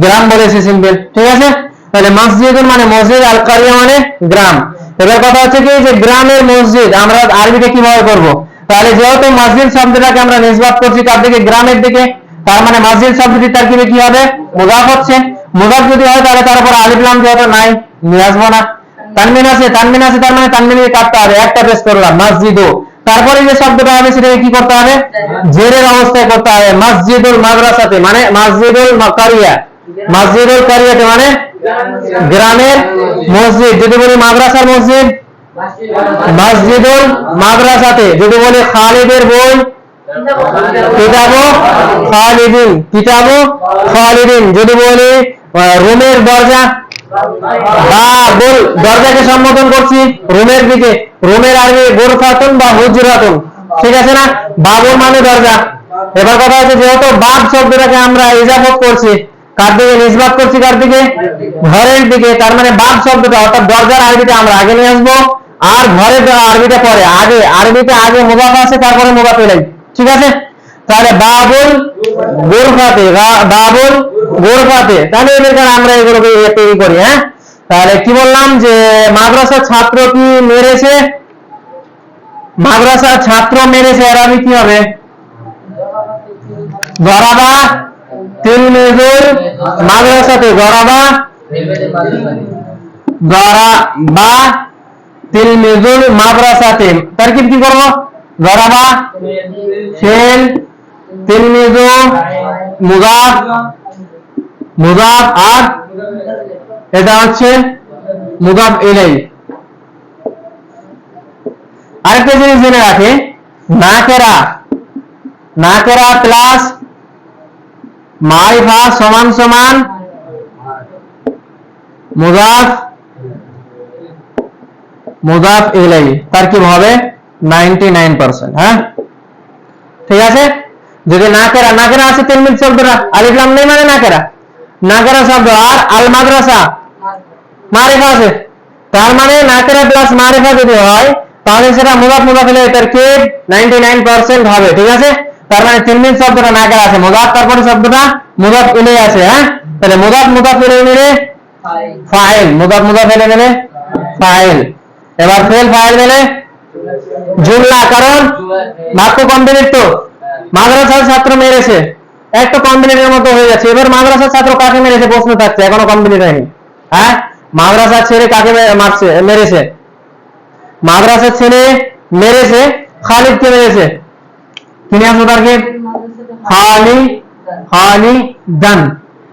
গ্রাম বলেছি সিম্পল, ঠিক আছে। তাহলে মসজিদুন মানে মসজিদ, আল কারিয়া মানে গ্রাম। এবার কথা হচ্ছে কি যে গ্রামের মসজিদ আমরা আরবিতে কিভাবে করব, তাহলে যেহেতু মসজিদ শব্দটাকে আমরা নিসবাত করছি তার দিকে, গ্রামের দিকে, তার মানে মসজিদ শব্দটি তারকিবে কি হবে, মুদাফ হচ্ছে। মুদাফ যদি হয় তাহলে তার উপর আলিফ লাম যেহেতু নাই নিয়ে আসবো না, তানমিন আছে, তানমিন আছে, তার মানে তানমিনকে কাটতে হবে, একটা পেশ করলাম মসজিদু, তারপরে যে শব্দটা হবে সেটাকে কি করতে হবে, জেরের অবস্থায় করতে হবে, মসজিদুল মাদ্রাসাতে মানে মসজিদুল কারিয়া, মসজিদুল কারিয়াতে মানে গ্রামের মসজিদ। যদি বলি মাদ্রাসার মসজিদ মসজিদুল মাদ্রাসাতে, যদি বলি খালিদের বই কিতাবু খালিদিন, কিতাবু খালিদিন। যদি বলি রুমের দরজা, বাবুল দরজাকে সম্বোধন করছি রুমের দিকে, রুমের আরবি গুরফাতুন বা হুজরাতুন, ঠিক আছে না, বাবুল মানে দরজা। এবার কথা হচ্ছে যেহেতু বাব শব্দটাকে আমরা ইজাফত করছি, কার দিকে নিসবাত করছি, কার দিকে, ঘরের দিকে, তার মানে বাব শব্দটা অর্থাৎ দরজার আরবিটা আমরা আগে নিয়ে আসবো, আর ঘরের আরবিটা পরে, আগে আরবিতে আগে মুদাফ আছে তারপরে মুদাফ ইলাইহি, ঠিক আছে। তাহলে বাবুল গুরফাতে, বাবুল গুরফাতে, তাহলে এবার আমরা এগুলোকে তৈরি করি। হ্যাঁ, তাহলে কি বললাম যে মাদ্রাসার ছাত্র কি মেরেছে, মাদ্রাসার ছাত্র মেরেছে, এর আরবি কি হবে, গরাবা তিলমিজুল মাদ্রাসাতে, গরাবা গরাবা তিলমিজুল মাদ্রাসাতে, তারকিব কি করব, গরাবা ফেল তিলমিজু মুদাফ, মুদাফ আর এটা হচ্ছে মুদাফ ইলাইহি। আরেকটা জিনিস জেনে রাখে, নাকেরা, নাকেরা প্লাস মারিফা সমান সমান মুদাফ, মুদাফ ইলাইহি, তারকিব হবে 99%। হ্যাঁ, ঠিক আছে। যদি নাকেরা, নাকেরা আছে তিলমিজ শব্দটা, আলিফ লাম নেই মানে নাকেরা, নাকেরা শব্দ, আর আল মাদ্রাসা মারিফা আছে, তার মানে নাকেরা প্লাস মারিফা যদি হয় তাহলে সেটা মুদাফ মুদাফ ইলাইহি তারকিব 99% হবে, ঠিক আছে। তার মানে তিলমিজ শব্দটা নাকেরা আছে, মুদাফ তারপরে শব্দটা মুদাফ ইলাইহি আছে। হ্যাঁ, তাহলে মুদাফ মুদাফ ইলাইহি নিলে ফাইল, মুদাফ মুদাফ ইলাইহি নিলে ফাইল, এবার ফেল ফাইল নিলে জুমলা, কারণ বাক্য কমপ্লিট, তো মাদ্রাসার ছাত্র মেরেছে একটা কমপ্লিটের মতো হয়ে যাচ্ছে। এবার মাদ্রাসার ছাত্র কাকে মেরেছে প্রশ্ন থাকছে, এখনো কমপ্লিট হয়নি। হ্যাঁ, মাদ্রাসার ছেলে কাকে মারছে, মেরেছে, মাদ্রাসার ছেলে মেরেছে খালিদকে মেরেছে, কি নাম তারকে, খালিদান।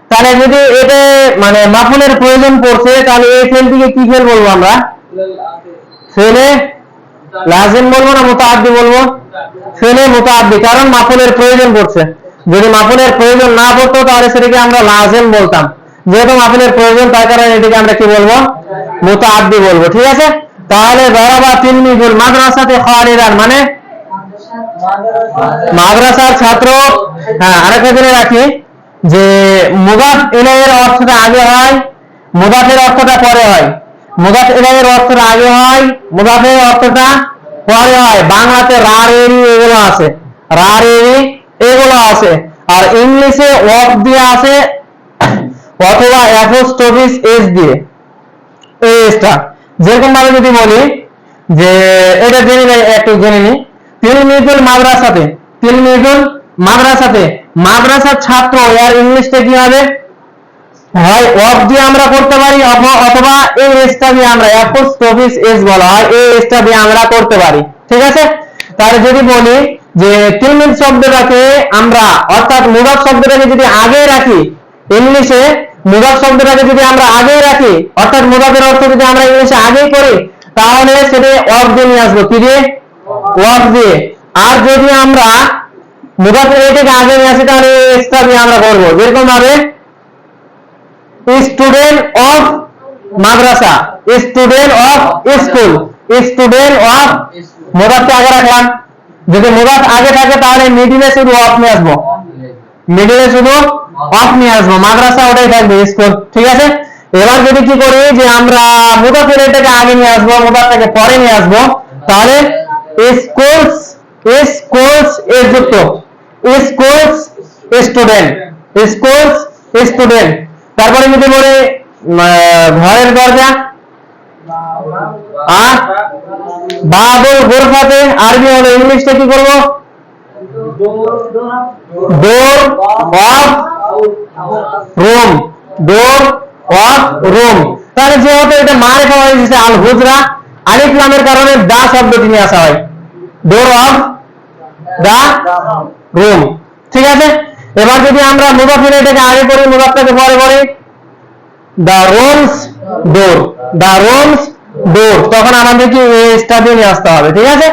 তাহলে যদি এটা মানে মাফুলের প্রয়োজন পড়ছে তাহলে এই ফেলটিকে কি ফেল বলবো আমরা, ফেলে লাজিম বলবো না মুতাআদ্দি বলবো? ফেলে মুতাআদ্দি, কারণ মাফুলের প্রয়োজন পড়ছে। যদি মাফুলের প্রয়োজন না পড়তো তাহলে সেটাকে আমরা লাজিম বলতাম। যেহেতু মাফুলের প্রয়োজন, তার কারণে এটাকে আমরা কি বলবো? মুতাআদ্দি বলবো। ঠিক আছে, তাহলে দারাবা তিলমিজুল মাদ্রাসাতে খালিদান মানে মাদ্রাসার ছাত্র। হ্যাঁ, আরেকটা জেনে রাখি যে মুদাফ ইলাইহির অর্থটা আগে হয়, মুদাফের অর্থটা পরে হয়। মুদাফ ইলাইহির অর্থটা আগে হয়, মুদাফের অর্থটা পরে হয়। বাংলাতে রারেরি এগুলো আছে, রারেরি এগুলো আছে, আর ইংলিশে ওয়াক দিয়ে আছে অথবা অ্যাপোস্ট্রোফিস এস দিয়ে, এই এসটা। যেরকম ভাবে যদি বলি যে এটা জেনে নেই, একটু জেনে নি, তিলমিজুল মাদ্রাসাতে, তিলমিজুল মাদ্রাসাতে, মাদ্রাসার ছাত্র, এর ইংলিশটা কি হবে? হয় ওয়াক দিয়ে আমরা করতে পারি অথবা এই এসটা দিয়ে আমরা, অ্যাপোস্ট্রোফিস এস বলা হয়, এই এসটা দিয়ে আমরা করতে পারি। ঠিক আছে, তাহলে যদি বলি যে তিলমিজ শব্দটাকে আমরা, অর্থাৎ মুদাফ শব্দটাকে যদি আগে রাখি, ইংলিশে মুদাফ শব্দটাকে যদি আমরা আগে রাখি, অর্থাৎ মুদাফের অর্থ যদি আমরা ইংলিশে আগেই করি, তাহলে সেটা ওয়াক দিয়ে নিয়ে আসবো। কি দিয়ে? ওয়াক দিয়ে। আর যদি আমরা মুদাফের এটাকে আগে নিয়ে আসি, তাহলে এসটা দিয়ে আমরা করবো। যেরকম ভাবে স্টুডেন্ট অফ মাদ্রাসা, student of school, student of, মুদাফকে আগে রাখলাম। যদি মুদাফ আগে থাকে তাহলে মিডিলে শুধু অফ নিয়ে আসবো, মিডিলে শুধু অফ নিয়ে আসবো, মাদ্রাসা ওটাই থাকবে, স্কুল। ঠিক আছে, এবার যদি কি করি যে আমরা মুদাফের এটাকে আগে নিয়ে আসবো, মুদাফটাকে পরে নিয়ে আসবো, তাহলে স্কুলস, স্কুলস এর যুক্ত, স্কুলস স্টুডেন্ট, স্কুলস স্টুডেন্ট। তারপরে যদি বলি ঘরের দরজা, বাবুল গোরফাতে, আরবি হলো, ইংলিশটা কি করবো? Door of room, door of room. তাহলে যেহেতু এটা মারিফা হয়ে গেছে আল হুজরা, আলিফ লামের কারণে দা শব্দটি নিয়ে আসা হয়, ডোর অফ দা রুম। ঠিক আছে, এবার যদি আমরা মুদাফের এটাকে আগে করি, মুদাফটাকে পরে করি, দা রুমস ডোর, দা রুমস ডোর, তখন আমাদেরকে এসটা দিয়ে নিয়ে আসতে হবে। ঠিক আছে,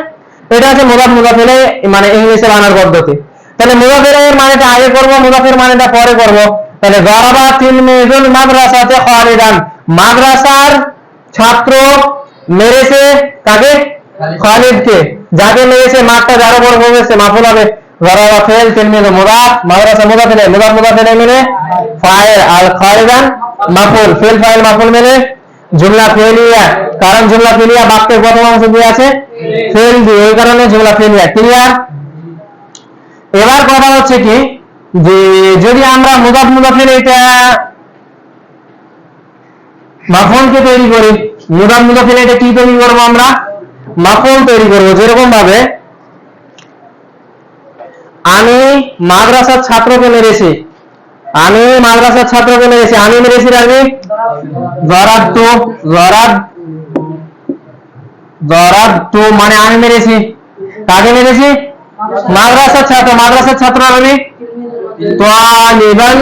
এটা হচ্ছে মুদাফ মুদাফের মানে ইংলিশে বানার পদ্ধতি। তাহলে মুদাফের মানেটা আগে করব, মুদাফের মানেটা পরে করব। তাহলে দারাবা তিলমিজুল মাদ্রাসাতে খালিদান, মাদ্রাসার ছাত্র মেরেছে কাকে? খালিদকে। যাকে মেরেছে, মাঠটা যার উপর পড়েছে মাফুল হবে। দারাবা ফেল, তিলমিজ মুদাফ, মাদ্রাসা মুদাফ ইলাইহি, মুদাফ মুদাফ ইলাইহি মিলে ফাইল, আর খালিদান মাফুল, ফেল ফাইল মাফুল মিলে জুমলা ফেলিয়া, কারণ জুমলা ফেলিয়া বাক্যের প্রথম অংশ দিয়ে আছে ফেল দিয়ে, এই কারণে জুমলা ফেলিয়া। ক্লিয়ার? এবার কথা হচ্ছে কি যে যদি আমরা মুদাফ মুদাফের এটা মাফুলকে তৈরি করি, মুদাফ মুদাফের এটা কি তৈরি করবো? আমরা মাফুল তৈরি করবো। যেরকম ভাবে আমি মাদ্রাসার ছাত্রকে মেরেছি, আমি মাদ্রাসার ছাত্রকে মেরেছি, আমি মেরেছি রাখবি জরাবতু, জরাবতু মানে আমি মেরেছি। কাকে মেরেছি? মাদ্রাসার ছাত্র, মাদ্রাসার ছাত্র আমি তালিবান,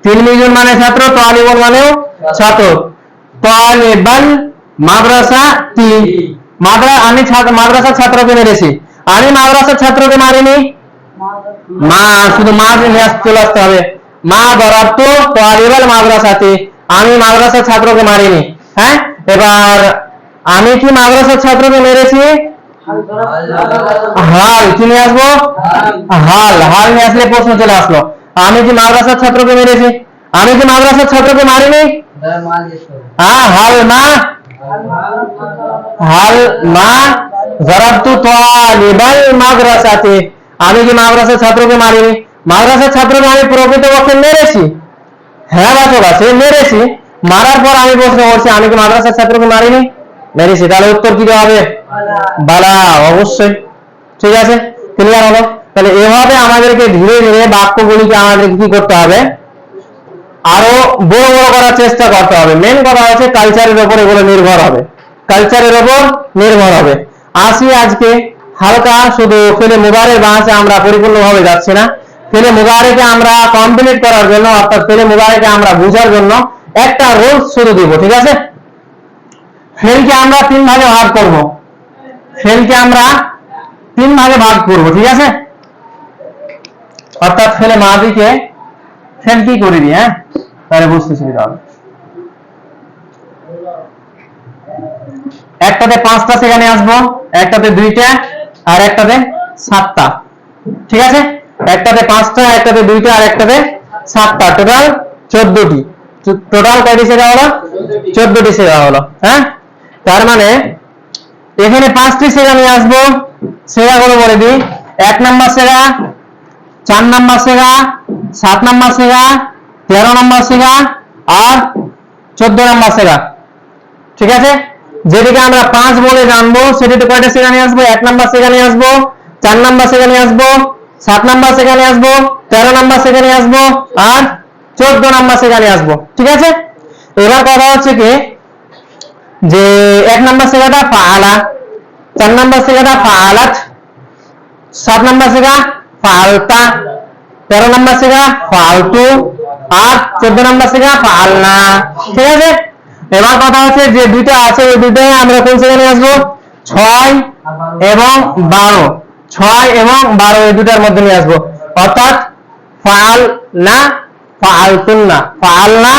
তিলমিজুন মানে ছাত্র, তালিবান মানেও ছাত্র, তালিবান মাদ্রাসা তি, আমি মাদ্রাসার ছাত্রকে মেরেছি। আমি মাদ্রাসার ছাত্রকে মারিনি, মা শুধু মা নিয়ে চলে আসতে হবে, মা দরাবতু তালিবাল মাদ্রাসাতে, আমি মাদ্রাসার ছাত্রকে মারিনি। হ্যাঁ, এবার আমি কি মাদ্রাসার ছাত্রকে মেরেছি? হাল কি নিয়ে আসবো? হাল, হাল নিয়ে আসলে প্রশ্ন চলে আসলো, আমি কি মাদ্রাসার ছাত্রকে মেরেছি? আমি কি মাদ্রাসার ছাত্রকে মারিনি? হ্যাঁ, হাল মা, হাল মা জরাবতু তালিবাল মাদ্রাসাতে, আমি কি মাদ্রাসার ছাত্রকে মারিনি? মাদ্রাসার ছাত্রকে আমি প্রকৃতপক্ষে মেরেছি। হ্যাঁ বাচক আছে, মেরেছি। মারার পর আমি প্রশ্ন করছি আমি কি মাদ্রাসার ছাত্রকে মারিনি? মেরেছি। তাহলে উত্তর কি হবে? বালা, অবশ্যই। ঠিক আছে, ক্লিয়ার হলো? তাহলে এভাবে আমাদেরকে ধীরে ধীরে বাক্যগুলিকে আমাদেরকে কি করতে হবে? আরো বড় বড় করার চেষ্টা করতে হবে। মেন কথা হচ্ছে কালচারের উপর এগুলো নির্ভর হবে, কালচারের উপর নির্ভর হবে। আসি আজকে হালকা শুধু ফেলে মুবারের বাঁচে আমরা পরিপূর্ণভাবে যাচ্ছি না, ফেলে মুবারেকে আমরা কমপ্লিট করার জন্য, অর্থাৎ ফেলে মুবারেকে আমরা বোঝার জন্য একটা রুলস শুরু দিব। ঠিক আছে, ফেলকে আমরা 3 ভাগে ভাগ করব, ফেলকে আমরা 3 ভাগে ভাগ করব, ঠিক আছে? অর্থাৎ ফেলে মাদিকে ফেল কি করে দিই, হ্যাঁ, তাহলে বুঝতে সুবিধা হবে। একটাতে 5টা সেখানে আসবো, একটাতে 2টা, আর একটাতে 7টা, ঠিক আছে? একটাতে 5টা, একটাতে 2টা, আর একটাতে 7টা, টোটাল 14টি। টোটাল কয়টি সেগা হলো? 14টি সেগা হলো, হ্যাঁ। তার মানে এখানে 5টি সেগা নিয়ে আসবো, সেগাগুলো বলে দিই। 1 নাম্বার সেগা, 4 নাম্বার সেগা, 7 নাম্বার সেগা, 13 নাম্বার সেগা, আর 14 নাম্বার সেগা, ঠিক আছে? যেদিকে আমরা 5 বলে জানবো সেটিতে কয়টা সেগা নিয়ে আসবো? 1 নাম্বার সেগা নিয়ে আসবো, 4 নাম্বার সেগা নিয়ে আসবো, 7 নাম্বার সেগা নিয়ে আসবো, 13 নাম্বার সেগা নিয়ে আসবো, আর 14 নাম্বার সেগা নিয়ে আসবো, ঠিক আছে? এবার কথা হচ্ছে কি যে 1 নাম্বার সেগাটা ফাআলা, 4 নাম্বার সেগাটা ফাআলাত, 7 নাম্বার সেগা ফাআলতা, 13 নাম্বার সেগা ফাআলতু, আর 14 নাম্বার সেগা ফাআলনা, ঠিক আছে? এবার কথা হচ্ছে যে দুইটা আছে ওই দুইটাই আমরা কোন সেগা নিয়ে আসবো? 6 এবং 12, 6 এবং 12 এই দুটার মধ্যে নিয়ে আসবো। অর্থাৎ ফাআলনা, ফাআলতুন্না, ফাআলনা,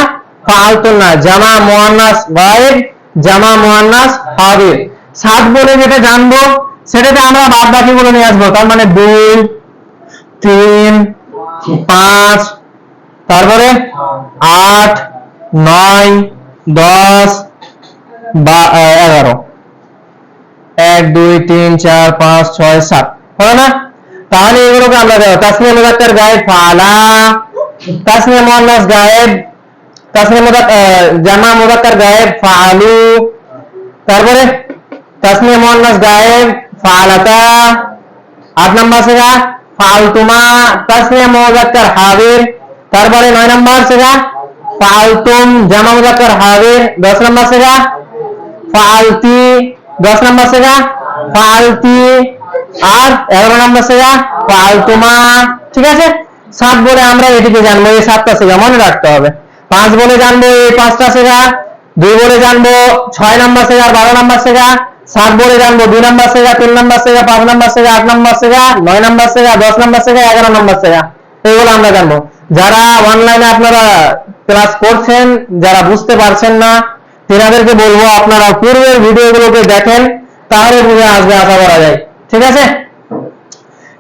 ফাআলতুন্না, জামা মুয়ান্নাস গায়েব, জামা মুয়ান্নাস হাদির। 7 বলে যেটা জানবো সেটাতে আমরা বাদ বাকি গুলো নিয়ে আসবো। তার মানে 2, 3, 5, তারপরে 8, 9, 10 বা 11, 1, 2, 3, 4, 5, 6, 7 হলো না? তাহলে এগুলোকে আমরা দেবো তাসনিয়া মুযাক্কার গায়েব ফাআলা, তাসনিয়া মুয়ান্নাস গায়েব, তাসনিয়া জামা মুযাক্কার গায়েব ফাআলু, তারপরে তাসনিয়া মুয়ান্নাস গায়েব ফাআলাতা, 8 নাম্বার সেগা ফাআলতুমা, তাসনিয়া মুযাক্কার হাদির, তারপরে 9 নাম্বার সেগা ফাআলতুম, জামা মুযাক্কার হাদির, 10 নাম্বার সেগা ফাআলতি, 10 নাম্বার সেগা ফাআলতি, আর 11 নাম্বার সেগা ফাআলতুমা, ঠিক আছে? 7 বলে আমরা এটিকে জানবো, এই 7টা সেগা মনে রাখতে হবে। 5 বলে জানবো এই 5টা সেগা, 2 বলে জানবো 6 নাম্বার সেগা, 12 নাম্বার সেগা, 7 বলে জানবো 2 নাম্বার সেগা, 3 নাম্বার সেগা, 5 নাম্বার সেগা, 8 নাম্বার সেগা, 9 নাম্বার সেগা, 10 নাম্বার সেগা, 11 নাম্বার সেগা, এগুলো আমরা জানবো। যারা অনলাইনে আপনারা ক্লাস করছেন, যারা বুঝতে পারছেন না তেনাদেরকে বলবো আপনারা পূর্বের ভিডিওগুলোকে দেখেন, তাহলে বুঝে আসবে, আশা করা যায়, ঠিক আছে?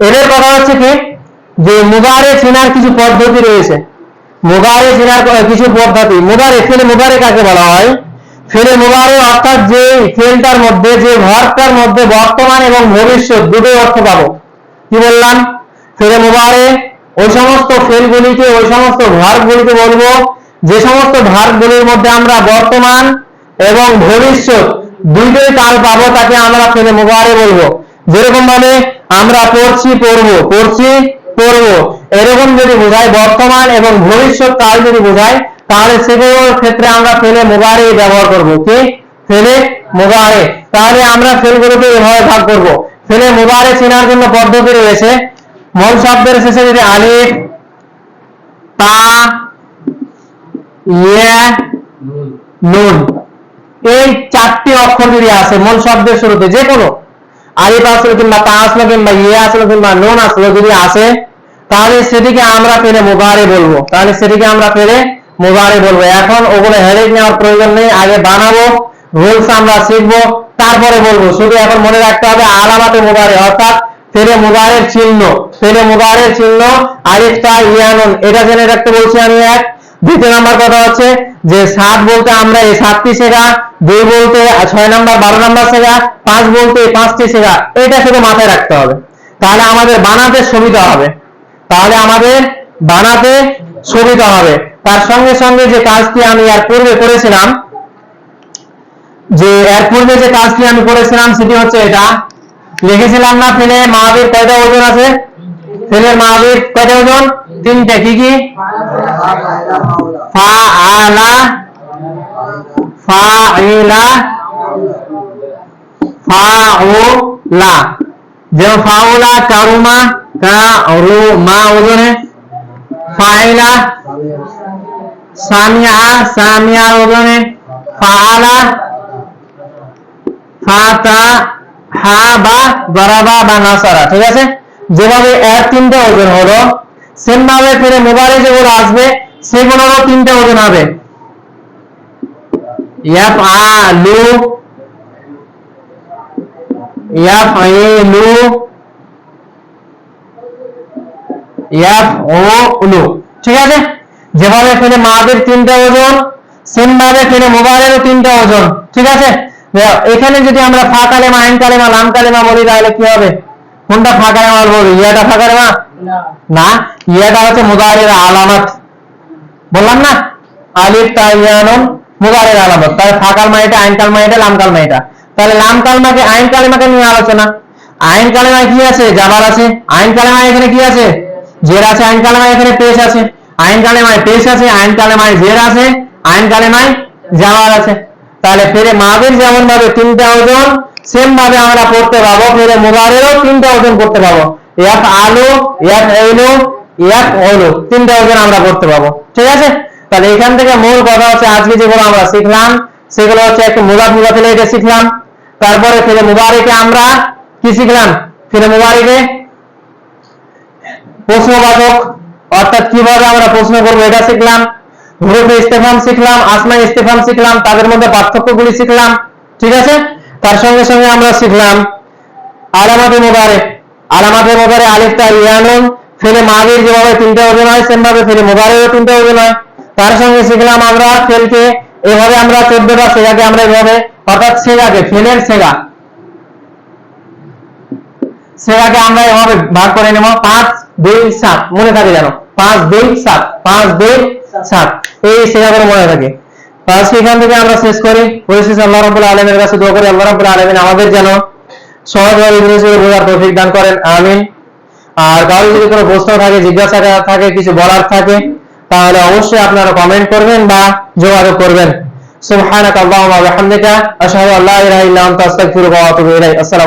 এদের কথা হচ্ছে কি যে মুবারে চেনার কিছু পদ্ধতি রয়েছে, মুবারে চেনার কিছু পদ্ধতি। মুবারে, ফেলে মুবারে কাকে বলা হয়? ফেলে মুবারে অর্থাৎ যে ফেলটার মধ্যে, যে ভার্বটার মধ্যে বর্তমান এবং ভবিষ্যৎ দুটোই অর্থ পাবো। কি বললাম? ফেলে মুবারে ওই সমস্ত ফেলগুলিকে, ওই সমস্ত ভার্বগুলিকে বলবো যে সমস্ত ভার্বগুলির মধ্যে আমরা বর্তমান এবং ভবিষ্যৎ দুইটাই কাল পাবো, তাকে আমরা ফেলে মুবারে বলবো। যেরকম ভাবে আমরা পড়ছি পড়বো, পড়ছি পড়বো, এরকম যদি বোঝায়, বর্তমান এবং ভবিষ্যৎ কাল যদি বোঝায়, তাহলে সেগুলোর ক্ষেত্রে আমরা ফেলে মুবারে ব্যবহার করব। কি? ফেলে মুবারে। তাহলে আমরা ফেলগুলোকে এভাবে ভাগ করব। ফেলে মুবারে চেনার জন্য পদ্ধতি রয়েছে। মূল শব্দের শেষে যদি আলিফ, তা, ইয়া, নুন, এই 4টি অক্ষর যদি আসে মূল শব্দের শুরুতে, যে কোনো আলিফ আসলো কিংবা তা আসলো কিংবা ইয়া আসলো কিংবা নুন আসলো যদি আসে, তাহলে সেটিকে আমরা ফেলে মুবারে বলবো। তাহলে সেটিকে আমরা ফেলে মুবারে বলবো। এখন ওগুলো হেডেক নেওয়ার প্রয়োজন নেই, আগে বানাবো, রুলস আমরা শিখবো, তারপরে বলবো। শুধু এখন মনে রাখতে হবে আলামাতে মুবারে, অর্থাৎ ফেলে মুবারের চিহ্ন, ফেলে মুবারের চিহ্ন আলিফ, তা, ইয়া, নুন, এটা জেনে রাখতে বলছি আমি। এক। দ্বিতীয় নাম্বার কথা হচ্ছে যে 7 বলতে আমরা এই 7টি সেগা, 2 বলতে 6 নাম্বার 12 নাম্বার সেগা, 5 বলতে 5টি সেগা, এটা শুধু মাথায় রাখতে হবে। তাহলে আমাদের বানাতে সুবিধা হবে, তাহলে আমাদের বানাতে সুবিধা হবে। তার সঙ্গে সঙ্গে যে কাজটি আমি এর পূর্বে করেছিলাম, সেটি হচ্ছে এটা লিখেছিলাম না, ফেলে মাহাবীর কয়টা ওজন আছে? ফেলের মাহাবীর কয়টা ওজন? 3টে। কি কি? ফাআলা, ফাইলা, ফাউলা। যেমন ফাউলা কারুমা, কারুমা ওজনে, ফাইলা সামিয়া, সামিয়া ওজনে, ফাআলা ফাতা হা বা দারাবা বা নাসারা, ঠিক আছে? যেভাবে এর তিনটা ওজন হলো, সেম ভাবে ফেলে মুবারে যেগুলো আসবে সেগুলোরও তিনটা ওজন হবে। ইয়াফআলু, ইয়াফইলু, ইয়াফউলু, ঠিক আছে? যেভাবে ফেলে মাদের তিনটা ওজন, সেম ভাবে ফেলে মুবারেরও তিনটা ওজন, ঠিক আছে? এখানে যদি আমরা ফা কালেমা, আইন কালেমা, লাম কালেমা বলি তাহলে কি হবে? কোনটা ফা কালেমা বলবো? ইয়াটা ফা কালেমা না, ইয়াটা হচ্ছে মুদারির আলামত। বললাম না, আলিফ তা ইয়া নুন মুদারির আলামত। তাহলে ফা কালমা এটা, আইন কালমা এটা, লাম কালমা এটা। তাহলে লাম কালমাকে, আইন কালেমাকে নিয়ে আলোচনা। আইন কালেমায় কি আছে? জাবার আছে। আইন কালেমায় এখানে কি আছে? জের আছে। আইন কালেমায় এখানে পেশ আছে। আইন কালেমায় পেশ আছে, আইন কালেমায় জের আছে, আইন কালেমায় জাবার আছে। তাহলে ফেরে মাদের যেমন ভাবে তিনটা ওজন, সেম ভাবে আমরা পড়তে পাবো ফেরে মুবারেরও তিনটা ওজন করতে পাবো। ইয়াফআলু, ইয়াফইলু, ইয়াফউলু, তিনটা ওজন আমরা করতে পাবো, ঠিক আছে? তাহলে এখান থেকে মূল কথা হচ্ছে আজকে যেগুলো আমরা শিখলাম সেগুলো হচ্ছে একটা মুদাফ মুদাফ ইলাইহি শিখলাম। তারপরে ফেরে মুবারিকে আমরা কি শিখলাম? ফেরে মুবারিকে প্রশ্নবাচক, অর্থাৎ কিভাবে আমরা প্রশ্ন করবো এটা শিখলাম। হুরুফে ইস্তেফহাম শিখলাম, আসমায়ে ইস্তেফহাম শিখলাম, তাদের মধ্যে পার্থক্যগুলি শিখলাম, ঠিক আছে? তার সঙ্গে সঙ্গে আমরা শিখলাম আলামাতে মুবারে। আলামাতে মুবারে আলিফ তা ইয়া নুন ফেলে মাদির যেভাবে তিনটা ওজন হয় সেম ভাবে ফেলে মুবারেরও তিনটা ওজন হয়। তার সঙ্গে শিখলাম আমরা ফেলকে এভাবে আমরা 14টা সেগাকে আমরা এভাবে, অর্থাৎ সেগাকে, ফেলের সেগা, সেটাকে আমরা এভাবে ভাগ করে নেব 5 2 7, মনে থাকে জানো? 5 2 7, 5 2 7, এই সেটাগুলো মনে থাকে। তাহলে এখান থেকে আমরা শেষ করি। পরিশেষে আল্লাহ রাব্বুল আলামিনের কাছে দোয়া করি আল্লাহ রাব্বুল আলামিন আমাদের যেন সহজভাবে ইংরেজি বোঝার তৌফিক দান করেন, আমিন। আর কারো যদি কোনো প্রশ্ন থাকে, জিজ্ঞাসা থাকে, কিছু বলার থাকে, তাহলে অবশ্যই আপনারা কমেন্ট করবেন বা যোগাযোগ করবেন। সুবহানাকা আল্লাহুম্মা ওয়া বিহামদিকা আশহাদু আল্লা ইলাহা ইল্লা আনতা আস্তাগফিরুকা ওয়া আতুবু ইলাইক। আসসালামু